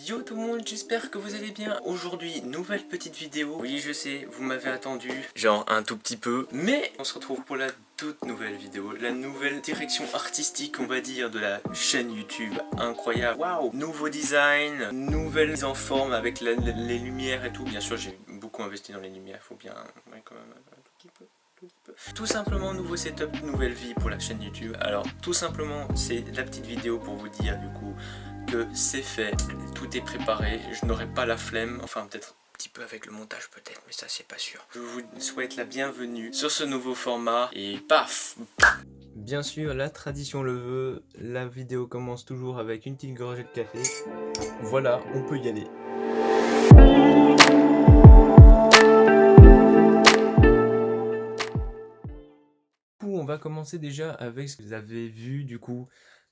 Yo tout le monde, j'espère que vous allez bien. Aujourd'hui, nouvelle petite vidéo. Oui, je sais, vous m'avez attendu, genre un tout petit peu. Mais on se retrouve pour la toute nouvelle vidéo. La nouvelle direction artistique, on va dire, de la chaîne YouTube. Incroyable. Waouh. Nouveau design, nouvelle mise en forme avec les lumières et tout. Bien sûr, j'ai beaucoup investi dans les lumières, il faut bien... Ouais, quand même, un tout petit peu. Tout simplement, nouveau setup, nouvelle vie pour la chaîne YouTube. Alors tout simplement, c'est la petite vidéo pour vous dire du coup que c'est fait, tout est préparé, je n'aurai pas la flemme, enfin peut-être un petit peu avec le montage peut-être, mais ça c'est pas sûr. Je vous souhaite la bienvenue sur ce nouveau format et paf. Bien sûr, la tradition le veut, la vidéo commence toujours avec une petite gorgée de café. Voilà, on peut y aller. On va commencer déjà avec ce que vous avez vu du coup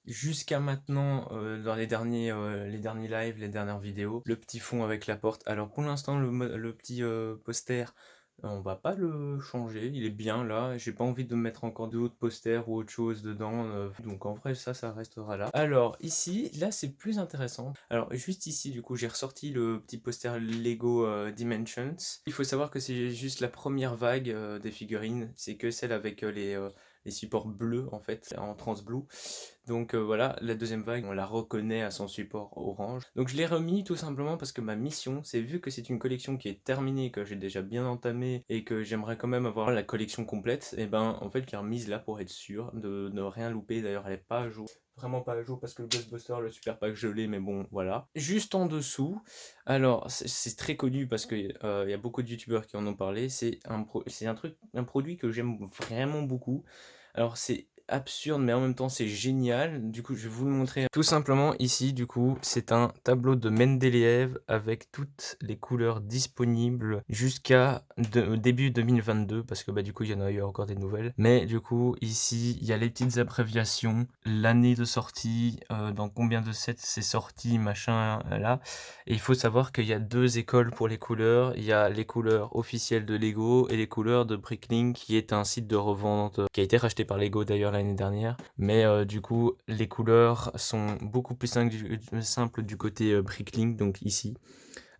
jusqu'à maintenant dans les derniers lives, les dernières vidéos, le petit fond avec la porte. Alors pour l'instant le petit poster, on va pas le changer, il est bien là, j'ai pas envie de mettre encore d'autres posters ou autre chose dedans, donc en vrai ça restera là. Alors ici, là c'est plus intéressant. Alors juste ici du coup j'ai ressorti le petit poster Lego Dimensions. Il faut savoir que c'est juste la première vague des figurines, c'est que celle avec les supports bleus en fait, en transblue. Donc voilà, la deuxième vague, on la reconnaît à son support orange. Donc je l'ai remis tout simplement parce que ma mission, c'est vu que c'est une collection qui est terminée, que j'ai déjà bien entamée et que j'aimerais quand même avoir la collection complète, et ben en fait je l'ai remise là pour être sûr de ne rien louper. D'ailleurs elle est pas à jour. Vraiment pas à jour parce que le Ghostbuster, le super pack je l'ai, mais bon voilà. Juste en dessous, alors c'est très connu parce que y a beaucoup de youtubeurs qui en ont parlé, c'est un produit que j'aime vraiment beaucoup. Alors c'est absurde mais en même temps c'est génial, du coup je vais vous le montrer. Tout simplement ici du coup c'est un tableau de Mendeleev avec toutes les couleurs disponibles jusqu'à début 2022 parce que bah du coup il y en a eu encore des nouvelles. Mais du coup ici il y a les petites abréviations, l'année de sortie, dans combien de sets c'est sorti, machin là. Et il faut savoir qu'il y a deux écoles pour les couleurs. Il y a les couleurs officielles de Lego et les couleurs de Bricklink, qui est un site de revente qui a été racheté par Lego d'ailleurs l'année dernière. Mais du coup, les couleurs sont beaucoup plus simples du côté Bricklink, donc ici.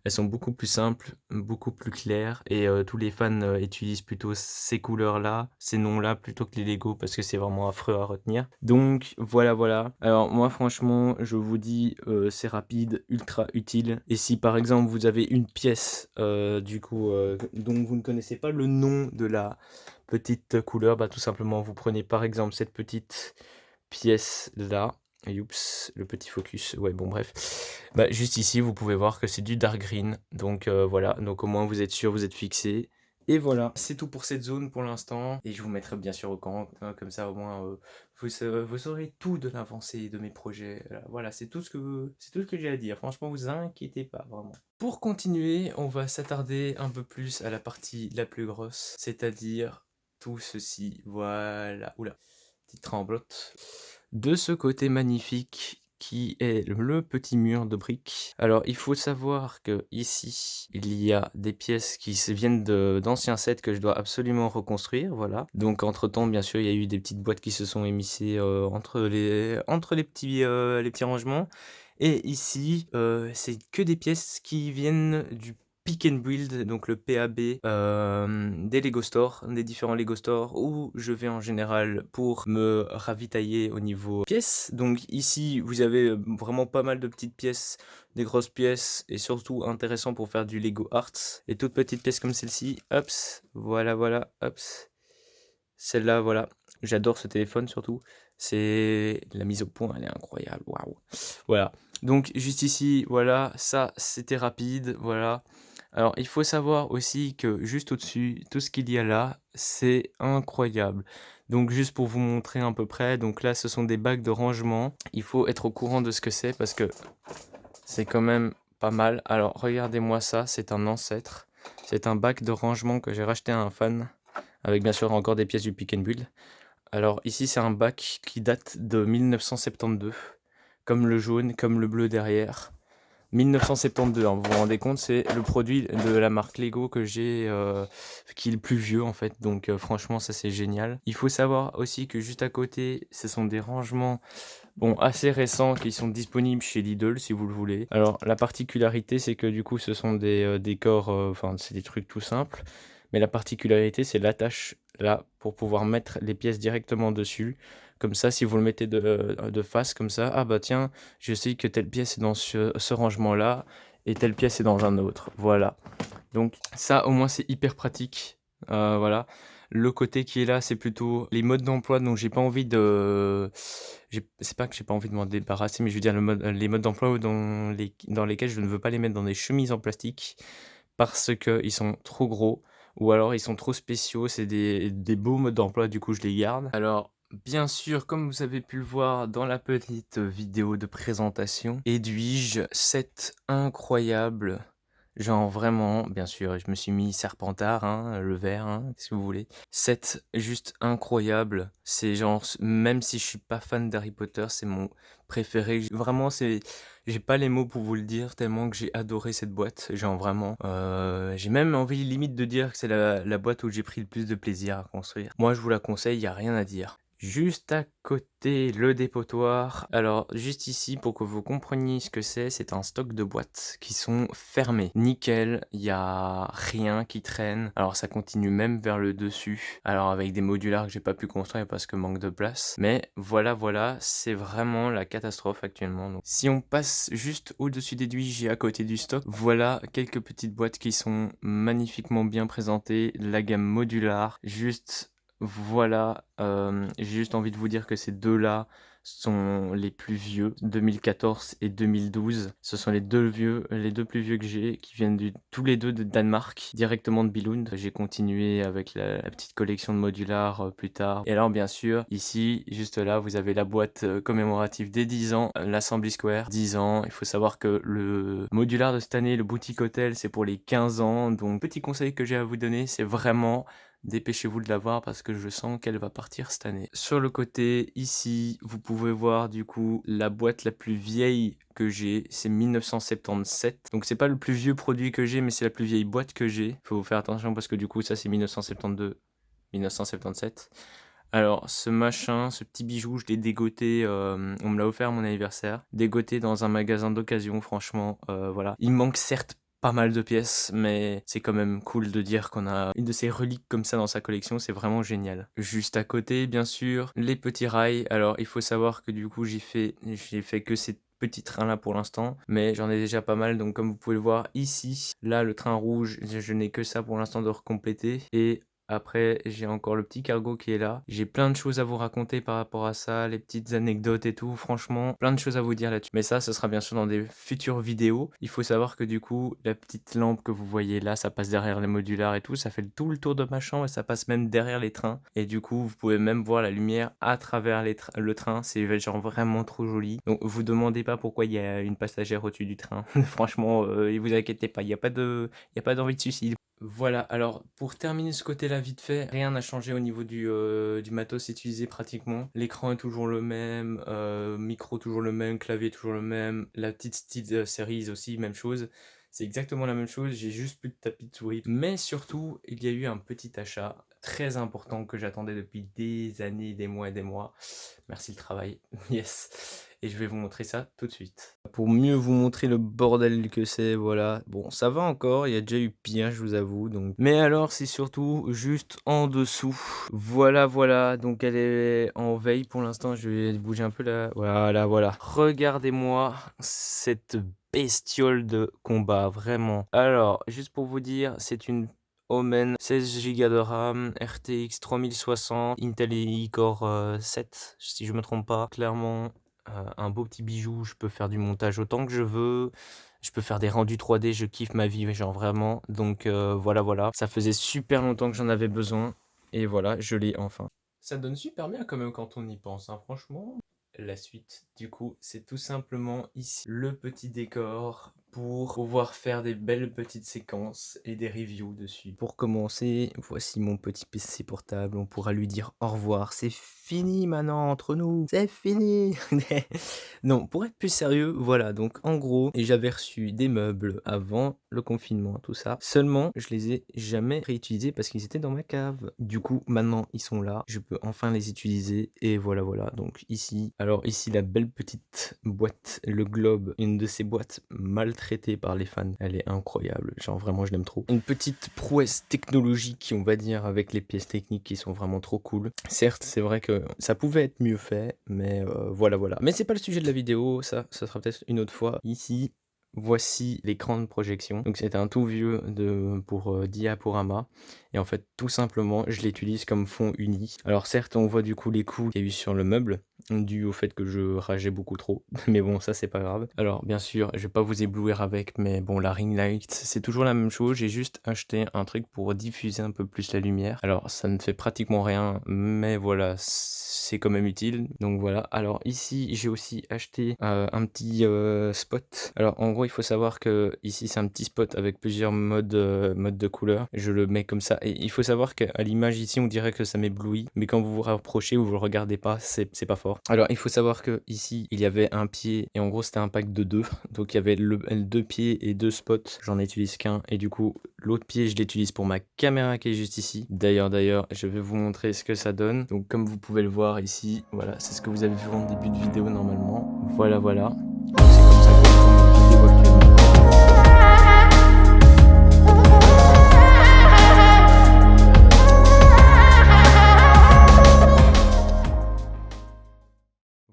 Elles sont beaucoup plus simples, beaucoup plus claires et tous les fans utilisent plutôt ces couleurs-là, ces noms-là plutôt que les Lego parce que c'est vraiment affreux à retenir. Donc voilà. Alors moi franchement, je vous dis c'est rapide, ultra utile. Et si par exemple vous avez une pièce du coup dont vous ne connaissez pas le nom de la petite couleur, bah tout simplement vous prenez par exemple cette petite pièce là. Oups, le petit focus, ouais bon bref. Bah juste ici vous pouvez voir que c'est du dark green, donc voilà, donc au moins vous êtes sûr, vous êtes fixé. Et voilà, c'est tout pour cette zone pour l'instant, et je vous mettrai bien sûr au courant, hein, comme ça au moins vous saurez tout de l'avancée de mes projets. Voilà, c'est tout ce que j'ai à dire, franchement vous inquiétez pas, vraiment. Pour continuer, on va s'attarder un peu plus à la partie la plus grosse, c'est-à-dire tout ceci, voilà, oula, petite tremblote. De ce côté magnifique qui est le petit mur de briques. Alors il faut savoir que ici il y a des pièces qui viennent d'anciens sets que je dois absolument reconstruire, voilà. Donc entre temps bien sûr il y a eu des petites boîtes qui se sont émissées entre les petits rangements. Et ici c'est que des pièces qui viennent du Pick and Build, donc le PAB des Lego Store, des différents Lego Store où je vais en général pour me ravitailler au niveau pièces. Donc ici vous avez vraiment pas mal de petites pièces, des grosses pièces et surtout intéressant pour faire du Lego Arts. Et toutes petites pièces comme celle-ci, hops, voilà, hops. Celle-là, voilà, j'adore ce téléphone surtout. C'est la mise au point, elle est incroyable, waouh. Voilà, donc juste ici, voilà, ça c'était rapide, voilà. Alors, il faut savoir aussi que juste au-dessus, tout ce qu'il y a là, c'est incroyable. Donc, juste pour vous montrer à peu près, donc là, ce sont des bacs de rangement. Il faut être au courant de ce que c'est parce que c'est quand même pas mal. Alors, regardez-moi ça, c'est un ancêtre. C'est un bac de rangement que j'ai racheté à un fan, avec bien sûr encore des pièces du Pick and Build. Alors, ici, c'est un bac qui date de 1972, comme le jaune, comme le bleu derrière. 1972, hein, vous vous rendez compte, c'est le produit de la marque Lego que j'ai, qui est le plus vieux en fait, donc franchement ça c'est génial. Il faut savoir aussi que juste à côté, ce sont des rangements bon, assez récents qui sont disponibles chez Lidl si vous le voulez. Alors la particularité c'est que du coup ce sont des décors, enfin c'est des trucs tout simples, mais la particularité c'est l'attache là pour pouvoir mettre les pièces directement dessus. Comme ça, si vous le mettez de face comme ça, ah bah tiens, je sais que telle pièce est dans ce rangement-là et telle pièce est dans un autre. Voilà. Donc ça au moins c'est hyper pratique. Voilà. Le côté qui est là, c'est plutôt les modes d'emploi dont j'ai pas envie de c'est pas que j'ai pas envie de m'en débarrasser, mais je veux dire les modes d'emploi dans lesquels je ne veux pas les mettre dans des chemises en plastique parce qu'ils sont trop gros ou alors ils sont trop spéciaux. C'est des beaux modes d'emploi, du coup je les garde. Alors bien sûr, comme vous avez pu le voir dans la petite vidéo de présentation, Edwige, set incroyable. Genre vraiment, bien sûr, je me suis mis Serpentard, hein, le vert, hein, si vous voulez. Set juste incroyable. C'est genre, même si je suis pas fan d'Harry Potter, c'est mon préféré. Vraiment, j'ai pas les mots pour vous le dire, tellement que j'ai adoré cette boîte. Genre vraiment, j'ai même envie limite de dire que c'est la boîte où j'ai pris le plus de plaisir à construire. Moi, je vous la conseille, y a rien à dire. Juste à côté, le dépotoir. Alors, juste ici, pour que vous compreniez ce que c'est un stock de boîtes qui sont fermées. Nickel, il y a rien qui traîne. Alors, ça continue même vers le dessus. Alors, avec des modulars que j'ai pas pu construire parce que manque de place. Mais voilà, c'est vraiment la catastrophe actuellement. Donc, si on passe juste au-dessus des douilles et à côté du stock, voilà quelques petites boîtes qui sont magnifiquement bien présentées. La gamme modular, juste voilà, j'ai juste envie de vous dire que ces deux-là sont les plus vieux, 2014 et 2012. Ce sont les deux plus vieux que j'ai, qui viennent tous les deux de Danemark, directement de Billund. J'ai continué avec la petite collection de modular plus tard. Et alors, bien sûr, ici, juste là, vous avez la boîte commémorative des 10 ans, l'Assembly Square, 10 ans. Il faut savoir que le modular de cette année, le boutique hôtel, c'est pour les 15 ans. Donc, petit conseil que j'ai à vous donner, c'est vraiment dépêchez-vous de l'avoir parce que je sens qu'elle va partir cette année. Sur le côté, ici, vous pouvez voir du coup la boîte la plus vieille que j'ai, c'est 1977. Donc c'est pas le plus vieux produit que j'ai, mais c'est la plus vieille boîte que j'ai. Faut faire attention parce que du coup ça c'est 1972, 1977. Alors ce machin, ce petit bijou, je l'ai dégoté, on me l'a offert à mon anniversaire. Dégoté dans un magasin d'occasion, franchement, voilà. Il manque certes pas mal de pièces, mais c'est quand même cool de dire qu'on a une de ces reliques comme ça dans sa collection, c'est vraiment génial. Juste à côté, bien sûr, les petits rails. Alors, il faut savoir que du coup, j'ai fait que ces petits trains là pour l'instant, mais j'en ai déjà pas mal, donc comme vous pouvez le voir ici, là, le train rouge, je n'ai que ça pour l'instant de recompléter, et après, j'ai encore le petit cargo qui est là. J'ai plein de choses à vous raconter par rapport à ça, les petites anecdotes et tout. Franchement, plein de choses à vous dire là-dessus. Mais ça, ce sera bien sûr dans des futures vidéos. Il faut savoir que du coup, la petite lampe que vous voyez là, ça passe derrière les modulars et tout. Ça fait tout le tour de ma chambre et ça passe même derrière les trains. Et du coup, vous pouvez même voir la lumière à travers le train. C'est genre vraiment trop joli. Donc, vous demandez pas pourquoi il y a une passagère au-dessus du train. Franchement, vous inquiétez pas, il n'y a pas d'envie de suicide. Voilà, alors pour terminer ce côté-là vite fait, rien n'a changé au niveau du matos utilisé pratiquement. L'écran est toujours le même, micro toujours le même, clavier toujours le même, la petite Steed Series aussi, même chose. C'est exactement la même chose, j'ai juste plus de tapis de souris. Mais surtout, il y a eu un petit achat très important que j'attendais depuis des années, des mois et des mois. Merci le travail, yes. Et je vais vous montrer ça tout de suite. Pour mieux vous montrer le bordel que c'est, voilà. Bon, ça va encore, il y a déjà eu pire, je vous avoue. Donc. Mais alors, c'est surtout juste en dessous. Voilà. Donc, elle est en veille pour l'instant. Je vais bouger un peu là. Voilà. Regardez-moi cette bestiole de combat, vraiment. Alors, juste pour vous dire, c'est une Omen, 16 Go de RAM, RTX 3060, Intel Core 7, si je me trompe pas. Clairement, un beau petit bijou, je peux faire du montage autant que je veux. Je peux faire des rendus 3D, je kiffe ma vie, genre vraiment. Donc voilà. Ça faisait super longtemps que j'en avais besoin. Et voilà, je l'ai enfin. Ça donne super bien quand même quand on y pense, hein, franchement. La suite, du coup, c'est tout simplement ici le petit décor pour pouvoir faire des belles petites séquences et des reviews dessus. Pour commencer, voici mon petit PC portable, on pourra lui dire au revoir, c'est fini maintenant entre nous, c'est fini. Non, pour être plus sérieux, voilà, donc en gros, j'avais reçu des meubles avant le confinement, tout ça. Seulement, je les ai jamais réutilisés parce qu'ils étaient dans ma cave. Du coup, maintenant, ils sont là, je peux enfin les utiliser et voilà, voilà. Donc ici, alors ici, la belle petite boîte, le Globe, une de ces boîtes maltraitées par les fans. Elle est incroyable, genre vraiment, je l'aime trop. Une petite prouesse technologique, on va dire, avec les pièces techniques qui sont vraiment trop cool. Certes, c'est vrai que ça pouvait être mieux fait, mais voilà, voilà. Mais c'est pas le sujet de la vidéo, ça sera peut-être une autre fois. Ici, voici l'écran de projection. Donc c'était un tout vieux pour Diaporama. Et en fait, tout simplement, je l'utilise comme fond uni. Alors certes, on voit du coup les coups qu'il y a eu sur le meuble, dû au fait que je rageais beaucoup trop. Mais bon, ça c'est pas grave. Alors bien sûr, je vais pas vous éblouir avec, mais bon, la ring light, c'est toujours la même chose. J'ai juste acheté un truc pour diffuser un peu plus la lumière. Alors ça ne fait pratiquement rien, mais voilà, c'est quand même utile. Donc voilà. Alors ici, j'ai aussi acheté un petit spot. Alors en gros, il faut savoir que ici, c'est un petit spot avec plusieurs modes de couleur. Je le mets comme ça. Et il faut savoir qu'à l'image ici, on dirait que ça m'éblouit. Mais quand vous vous rapprochez ou vous le regardez pas, c'est pas fort. Alors il faut savoir que ici, il y avait un pied. Et en gros, c'était un pack de deux. Donc il y avait deux pieds et deux spots. J'en utilise qu'un. Et du coup, l'autre pied, je l'utilise pour ma caméra qui est juste ici. D'ailleurs, je vais vous montrer ce que ça donne. Donc comme vous pouvez le voir ici, voilà, c'est ce que vous avez vu en début de vidéo normalement. Voilà, voilà. Donc c'est comme ça que je prends mes vidéos actuellement.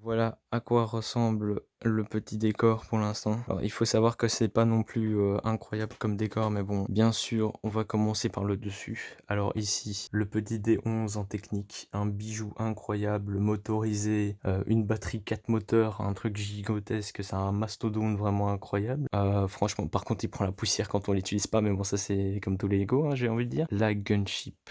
Voilà à quoi ressemble le petit décor pour l'instant. Alors il faut savoir que c'est pas non plus incroyable comme décor, mais bon, bien sûr, on va commencer par le dessus. Alors ici, le petit D11 en technique, un bijou incroyable, motorisé, une batterie 4 moteurs, un truc gigantesque, c'est un mastodonte vraiment incroyable. Franchement, par contre, il prend la poussière quand on l'utilise pas, mais bon, ça c'est comme tous les Lego, hein, j'ai envie de dire. La gunship.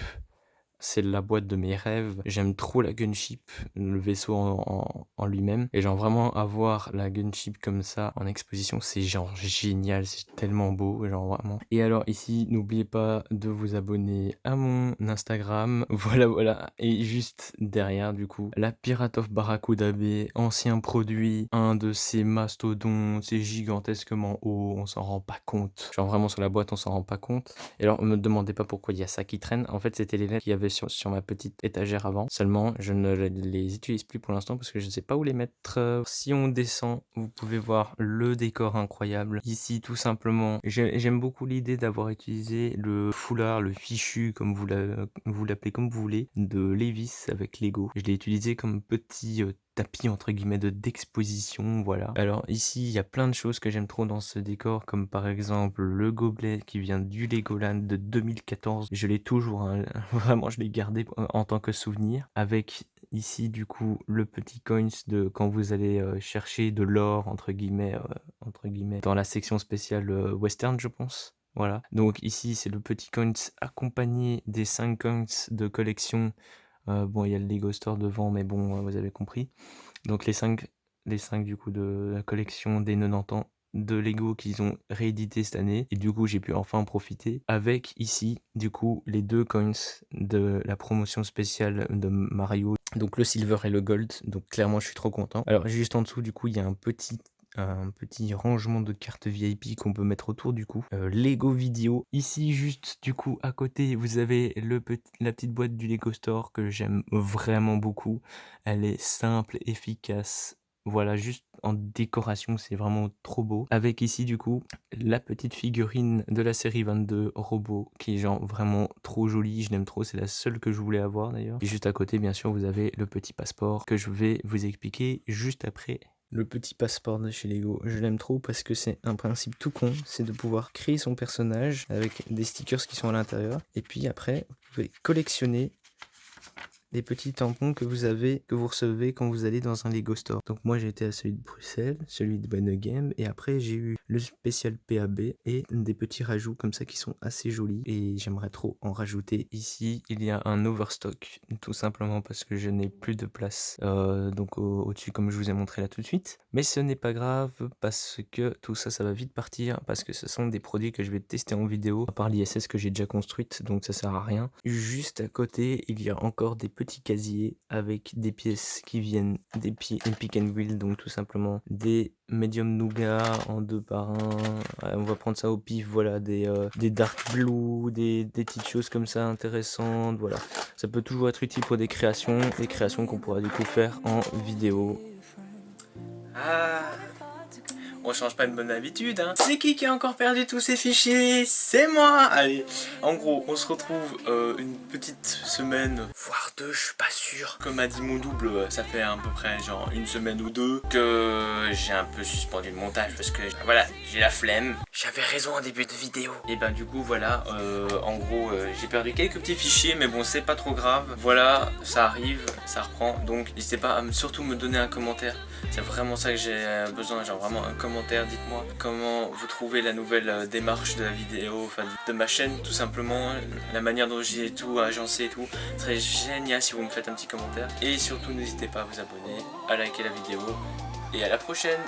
C'est la boîte de mes rêves. J'aime trop la gunship, le vaisseau en lui-même. Et genre vraiment avoir la gunship comme ça en exposition, c'est genre génial, c'est tellement beau, genre vraiment. Et alors ici, n'oubliez pas de vous abonner à mon Instagram. Voilà, voilà. Et juste derrière, du coup, la Pirate of Barracuda Bay, ancien produit, un de ces mastodontes, c'est gigantesquement haut, on s'en rend pas compte. Genre vraiment sur la boîte, on s'en rend pas compte. Et alors, me demandez pas pourquoi il y a ça qui traîne. En fait, c'était les lettres qu'il y avait sur ma petite étagère avant. Seulement, je ne les utilise plus pour l'instant parce que je ne sais pas où les mettre. Si on descend, vous pouvez voir le décor incroyable. Ici, tout simplement, j'aime beaucoup l'idée d'avoir utilisé le foulard, le fichu, comme vous l'appelez comme vous voulez, de Levis avec Lego. Je l'ai utilisé comme petit tapis entre guillemets d'exposition, voilà. Alors ici, il y a plein de choses que j'aime trop dans ce décor, comme par exemple le gobelet qui vient du Legoland de 2014. Je l'ai toujours, hein, vraiment, je l'ai gardé en tant que souvenir. Avec ici, du coup, le petit coins de quand vous allez chercher de l'or, entre guillemets, dans la section spéciale western, je pense. Voilà. Donc ici, c'est le petit coins accompagné des 5 coins de collection. Bon, il y a le Lego Store devant, mais bon, vous avez compris. Donc les 5 du coup de la collection des 90 ans de Lego qu'ils ont réédité cette année. Et du coup, j'ai pu enfin en profiter avec ici, du coup, les 2 coins de la promotion spéciale de Mario. Donc le silver et le gold. Donc clairement, je suis trop content. Alors juste en dessous, du coup, il y a un petit rangement de cartes VIP qu'on peut mettre autour du cou. Lego vidéo. Ici, juste du coup, à côté, vous avez la petite boîte du Lego Store que j'aime vraiment beaucoup. Elle est simple, efficace. Voilà, juste en décoration, c'est vraiment trop beau. Avec ici, du coup, la petite figurine de la série 22 robot qui est genre vraiment trop jolie. Je l'aime trop, c'est la seule que je voulais avoir d'ailleurs. Et juste à côté, bien sûr, vous avez le petit passeport que je vais vous expliquer juste après. Le petit passeport de chez Lego, je l'aime trop parce que c'est un principe tout con, c'est de pouvoir créer son personnage avec des stickers qui sont à l'intérieur. Et puis après, vous pouvez collectionner les petits tampons que vous recevez quand vous allez dans un Lego Store. Donc moi j'ai été à celui de Bruxelles, celui de Bonne Game, et après j'ai eu le spécial PAB et des petits rajouts comme ça qui sont assez jolis et j'aimerais trop en rajouter. Ici il y a un overstock, tout simplement parce que je n'ai plus de place donc au-dessus comme je vous ai montré là tout de suite. Mais ce n'est pas grave parce que tout ça, ça va vite partir parce que ce sont des produits que je vais tester en vidéo, à part l'ISS que j'ai déjà construite, donc ça sert à rien. Juste à côté, il y a encore des petits petit casier avec des pièces qui viennent des pick and wheel, donc tout simplement des medium nougat en 2 par 1. Ouais, on va prendre ça au pif, voilà, des dark blue, des petites choses comme ça intéressantes, voilà. Ça peut toujours être utile pour des créations qu'on pourra du coup faire en vidéo. Ah, on change pas une bonne habitude, hein. C'est qui a encore perdu tous ses fichiers? C'est moi. Allez, en gros, on se retrouve une petite semaine, voire 2, je suis pas sûr. Comme a dit mon double, ça fait à peu près genre 1 semaine ou 2 que j'ai un peu suspendu le montage parce que voilà, j'ai la flemme. J'avais raison en début de vidéo. Et ben du coup voilà, en gros j'ai perdu quelques petits fichiers, mais bon c'est pas trop grave. Voilà, ça arrive, ça reprend. Donc n'hésitez pas à surtout me donner un commentaire. C'est vraiment ça que j'ai besoin, genre vraiment un commentaire. Dites-moi comment vous trouvez la nouvelle démarche de la vidéo, enfin de ma chaîne tout simplement, la manière dont j'ai tout agencé et tout. Ce serait génial si vous me faites un petit commentaire. Et surtout n'hésitez pas à vous abonner, à liker la vidéo et à la prochaine.